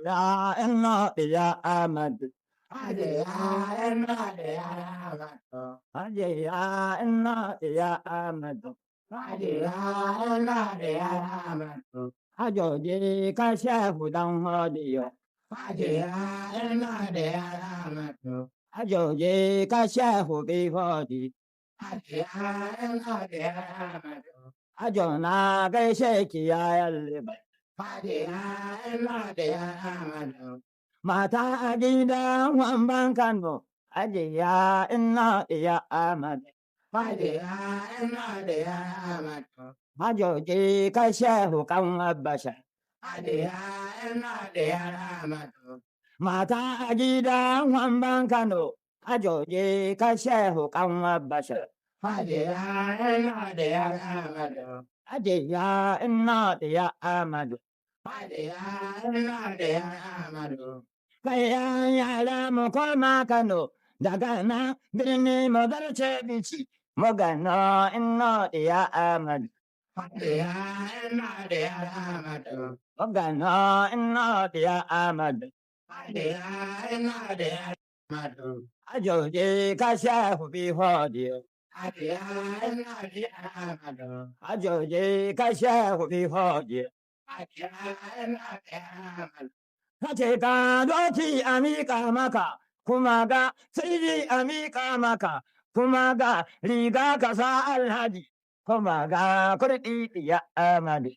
Ya inna ya Ahmad. Haji ya inna ya Ahmad. Haji ya inna ya Ahmad. Haji ya inna ya Ahmad. Hajoji ka shehu dan hodiyo. Haji ya inna ya Ahmad. Hajoji ka shehu bi hodi. Haji ya inna ya Ahmad. Hajona gaishe ki ya yalliba. Fadiya ina da ya Ahmadu. Mata a gidan wamban Kano, ajiya ina da ya Ahmadu. Fadiya ina da ya Ahmadu. Majoji ka shehu kan Abbasha. Ajiya ina da ya Ahmadu. Mata a gidan wamban Kano, ajoji ka shehu kan Abbasha. Fadiya ina da ya Ahmadu. Ajiya ina da ya Ahmadu. Kayan yara mu koma Kano, daga nan birni mu zarce bici, mu gano ina da ya Ahmadu. Mu gano ina da ya Ahmadu. Ajoji ka shehu bi hodiyo. Ajoji ka shehu bi hodiyo. Kace ka doki a miƙa maka, kuma ga sirri a miƙa maka, kuma ga riga ka sa alhaji, kuma ga kurɗi ya Ahmadu.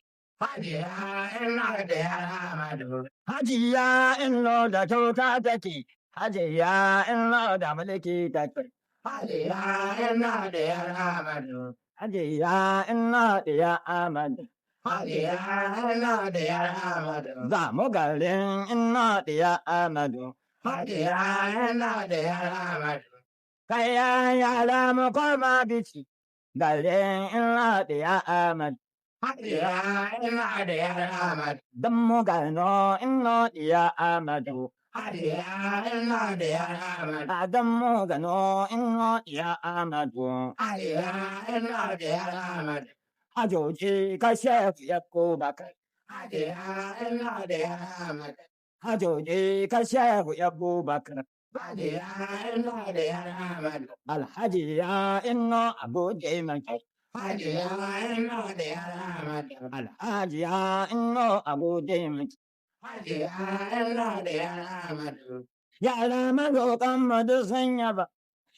Hajiya ino da kyauta take, hajiya ino da mulki take. Hajiya ino da ya Ahmadu. Hajiya ino da ya Ahmadu. Za mu garin ina da ya Ahmadu. Kayan yara mu koma bici, garin ina da ya Ahmadu. Don mu gano ina da ya Ahmadu. Don mu gano ina da ya Ahmadu. Hajoji ka shehu ya Abubakar. Hajoji ka shehu ya Abubakar. Alhaji ya ino Abu Jaiman. Alhaji ya ino Abu Jaiman. Yara maroƙan madu sun yaba,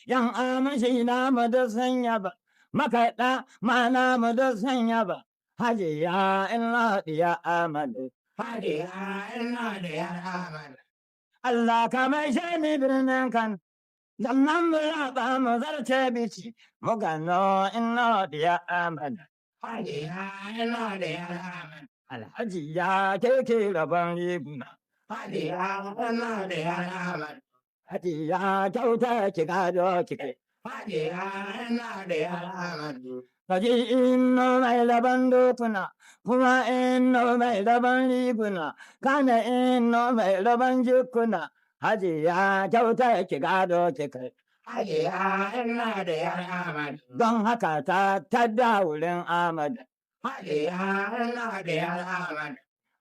yan amashi na madu sun yaba. Makaɗa mana mu da sanya ba, hajiya ina da ya Ahmadu. Ina da ya Ahmadu. Allah ka mai shani birnin kan, sannan mu yaɓa mu zarce bici, mu gano ina da ya Ahmadu. Ina da ya Ahmadu. Alhaji ya keke rabon riguna. Ina da ya Ahmadu. Hajiya kyauta ki gado ki kai. Kaji ino mai laban dokuna, kuma ino mai laban riguna, kana ino mai laban jikuna, hajiya kyauta ki gado ki kai. Don haka ta tada wurin Ahmadu.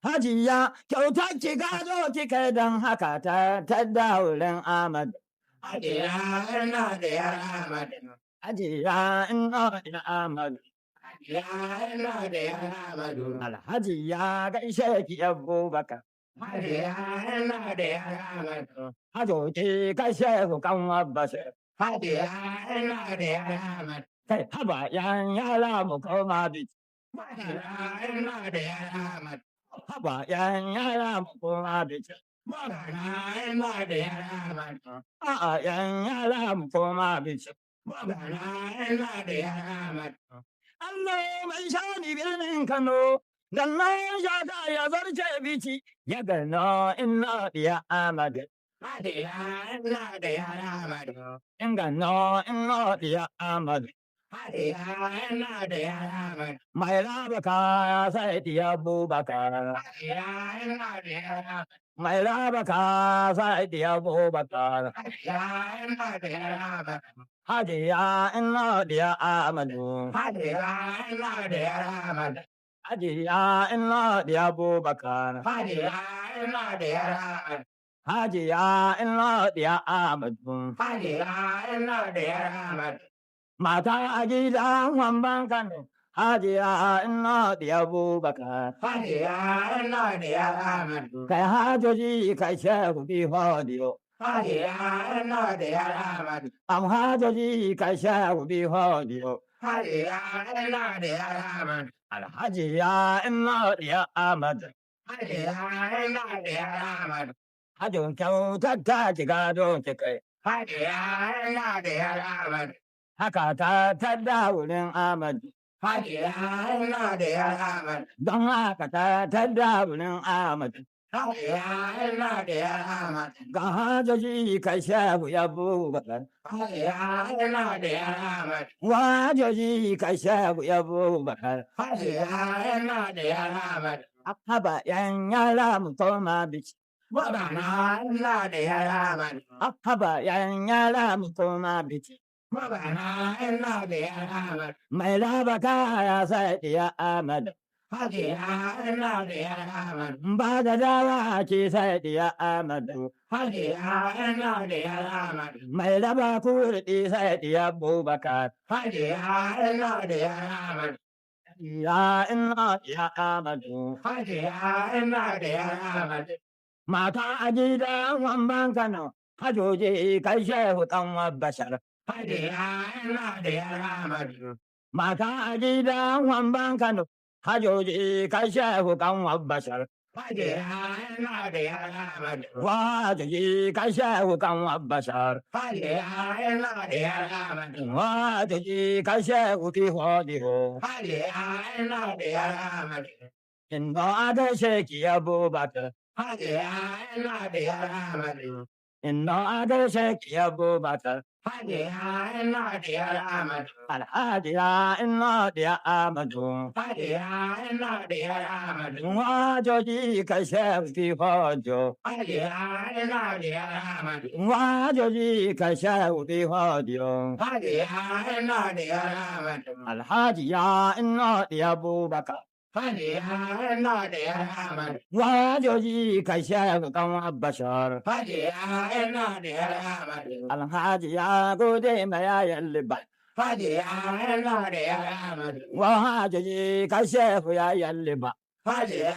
Hajiya kyauta ki gado ki kai, don haka ta tada wurin Ahmadu. Hajiya ina da ya Ahmadu. Hajiya ina da ya Ahmadu. Alhaji ya gaishe ki Abubakar. Hajoji ka shehu kan Abbas. Kai haba yan yara mu koma bici. Haba yan yara mu koma bici. A'a yan yara mu koma bici. Allah mai shani birnin Kano, dan nan ya ta ya zarce bici, ya gano ina da ya Ahmadu. In gano ina da ya Ahmadu. Mai raba kaya sai diya Abubakar. Mai raba kaya sai diya Abubakar. Hajiya ina da ya Ahmadu. Hajiya ina da Abubakar. Hajiya ina da Ahmad. Hajiya ina da Ahmadu. Hajiya ina da Ahmad. Mata a gidan wamban Kano. Hajiya ina da Abubakar. Hajiya ina da Ahmad. Kai hajoji kai shehu bi hodiyo. Hajiya ina da Ahmad. Am hajoji kai shehu bi hodiyo. Hajiya ina da Ahmad. Alhajiya ina da Ahmad. Hajiya ina da Ahmad. Hajin kyautar ta ki gado ki kai. Hajiya ina da Ahmad. Haka ta tadda wurin Ahmad. Hajiya ina da Ahmad. Don haka ta tadda wurin Ahmad. Hajiya ina da Ahmad. Ga hajoji kai shehu ya Abubakar. Hajiya ina da Ahmad. Wajoji kai shehu ya Abubakar. Hajiya ina da Ahmad. Haba yan yara mu koma biki. Babana ina da Ahmad. Haba yan yara mu koma biki. Babana ina da Ahmad. Mai raba kaya sai ya Ahmad. Hajiya ina da Ahmad. Ba da dawa ce sai ya Ahmad. Hajiya ina da Ahmad. Mai raba kurɗi sai ya Abubakar. Hajiya ina da Ahmad. Ya ina ya Ahmad. Hajiya ina da Ahmad. Mata a gidan wamban Kano. Hajoji kai shehu ɗan bashar. Hajiya ina da Ahmad. Mata a gidan wamban Kano. Hajoji kai shehu ɗan bashar. Hajiya ina da Ahmad. Wajoji kai shehu ɗan bashar. Hajiya ina da Ahmad. Wajoji kai shehu fi hodiyo. Hajiya ina da Ahmad. Inna aga sheki Abubakar. Hajiya ina da Ahmad. Inna aga sheki Abubakar. Hajiya ina da Ahmad. Alhajiya inna da Ahmadu. Hajiya ina da Ahmad. Wajoji kai shehu fi hodiyo. Hajiya ina da Ahmad. Wajoji kai shehu fi hodiyo. Hajiya ina da Ahmad. Alhajiya inna da Abubakar. Hajiya ina da Ahmad. Wajoji kai shehu ɗan bashar. Hajiya ina da Ahmad. Alhajiya gode ma yayan liban. Hajiya ina da Ahmad. Wajoji kai shehu yayan liban. Hajiya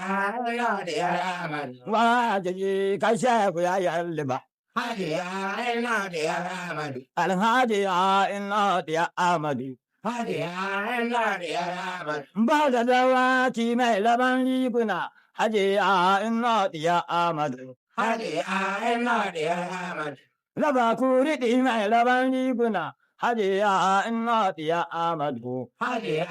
ina da Ahmad. Wajoji kai shehu yayan liban. Hajiya ina da Ahmad. Alhajiya inna da Ahmadu. Hajiya ina da Ahmad. Ba da dawaki mai laban riguna. Hajiya inna da Ahmadu. Hajiya ina da Ahmad. Raba kuriɗi mai laban riguna. Hajiya inna da Ahmadu. Hajiya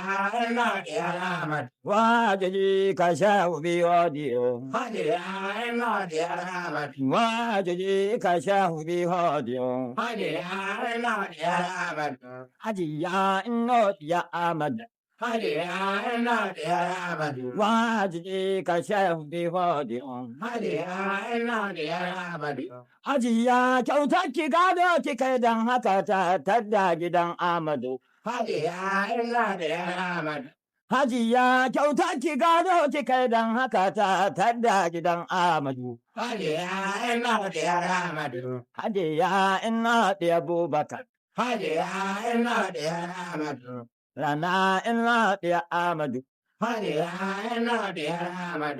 ina da Ahmad. Wajoji ka shehu bi hodiyo. Hajiya ina da Ahmad. Wajoji ka shehu bi hodiyo. Hajiya ina da Ahmad. Hajiya inna da Ahmad. Hajiya ina da Ahmad. Wajoji ka shehu bi hodiyo. Hajiya ina da Ahmad. Hajiya kyautar ki gado ki kai don haka ta tadda gidan Ahmadu. Hajiya ina da Ahmad. Hajiya kyautar ki gado ki kai don haka ta tadda gidan Ahmadu. Hajiya ina da Ahmad. Hajiya ina da Abubakar. Hajiya ina da Ahmad. Rana ina da Ahmadu. Hajiya ina da Ahmad.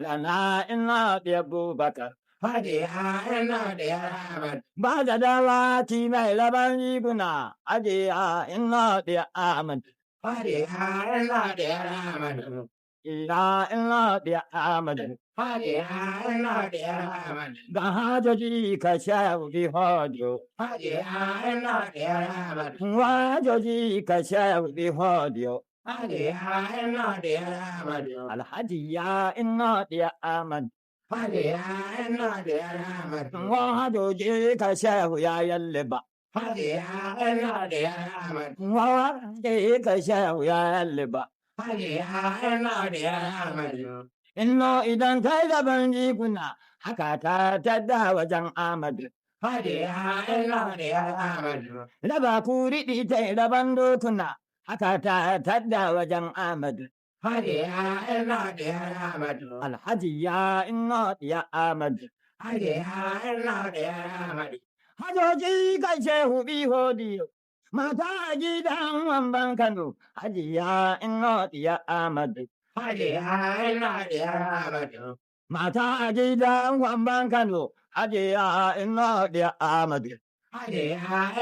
Rana ina da Abubakar. Hajiya ina da Ahmad. Ba da dawaki mai laban riguna. Hajiya ina da Ahmad. Hajiya ina da Ahmad. Ina ina da Ahmad. Hajiya ina da Ahmad. Ga hajoji ka shehu bi hodiyo. Hajiya ina da Ahmad. Wajoji ka shehu bi hodiyo. Hajiya ina da Ahmad. Alhajiya ina da Ahmad. Hajiya ina da Ahmad. Wajoji ka shehu ya yalliba. Hajiya ina da Ahmad. Wajoji ka shehu ya yalliba. Hajiya ina da Ahmad. Inno idan kai gaban riguna haka ta tadda wajen Ahmad. Hajiya ina da Ahmad. Raba kuriɗi ta raban dokuna haka ta tadda wajen Ahmad. Hadiya ina da Ahmadu. Alhaji ya ina ya Ahmadu. Hadiya ina da Ahmadu. Hajoji kai shehu bi hodiyo. Mata a gidan wamban Kano. Hajiya ina ya Ahmadu. Hadiya ina da Ahmadu. Mata a gidan wamban Kano. Hajiya ina ya Ahmadu. Hadiya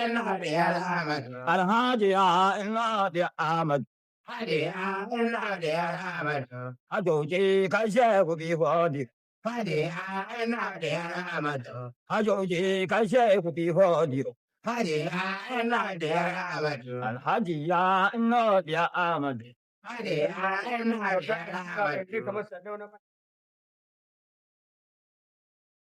ina da Ahmadu. Alhaji ya ina ya Ahmadu. Hadiya ina da Ahmadu. Hajoji kai shehu bi hodiyo. Hadiya ina da Ahmadu. Hajoji kai shehu bi hodiyo. Hadiya ina da Ahmadu. Alhaji ya ina ya Ahmadu. Hadiya ina da Ahmadu.